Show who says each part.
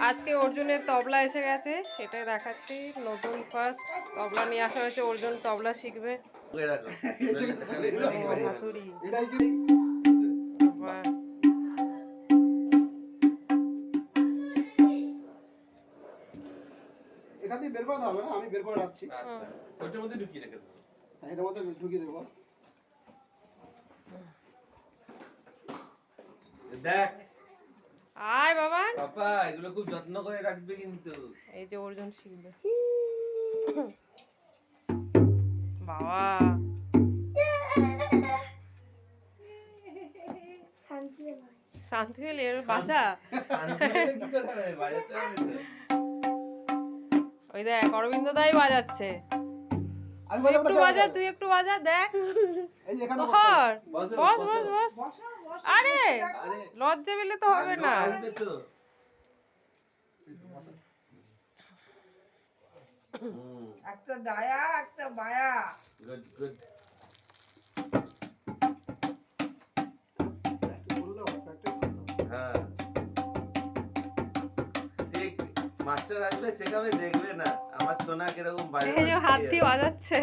Speaker 1: আজকে অর্জুনের তবলা এসে গেছে, সেটাই দেখাচ্ছি। নতুন ফার্স্ট তবলা নিয়ে আসা হয়েছে, অর্জুন তবলা শিখবে। হাতুড়ি বাহ।
Speaker 2: এটা দিয়ে বের করতে হবে না, আমি বের করে রাখছি।
Speaker 3: আচ্ছা, ওইটার মধ্যে ঢুকিয়ে রেখে দেবো।
Speaker 2: এটার মধ্যে ঢুকিয়ে দেবো।
Speaker 3: দেখ
Speaker 1: আয় বাবা,
Speaker 3: পাপা, এগুলো খুব যত্ন করে রাখবে কিন্তু।
Speaker 1: এই যে অর্জুন শিখবে। বাবা শান্তি পেলে এর বাজা।
Speaker 3: শান্তি পেলে কি করে হবে? বাজাতে হবে তো।
Speaker 1: ওই দেখ অরবিন্দ দাই বাজাচ্ছে।
Speaker 2: আমি
Speaker 1: তুই একটু বাজা, তুই একটু বাজা, দেখ।
Speaker 2: এই যে এখানে
Speaker 1: হর
Speaker 3: বসো,
Speaker 1: বস
Speaker 3: বসো।
Speaker 1: বস বস। আরে
Speaker 3: আরে
Speaker 1: লজ্জা পেলে তো হবে না।
Speaker 3: আসবে তো।
Speaker 4: একটা ডায়া একটা বায়া।
Speaker 3: Good good.
Speaker 2: বললো প্র্যাকটিস করতে হবে।
Speaker 3: হ্যাঁ ঠিক, মাস্টার আসবে শেখাবে, দেখবে না আমার সোনা কিরকম
Speaker 1: এই যে হাত দিয়ে বাজাচ্ছে।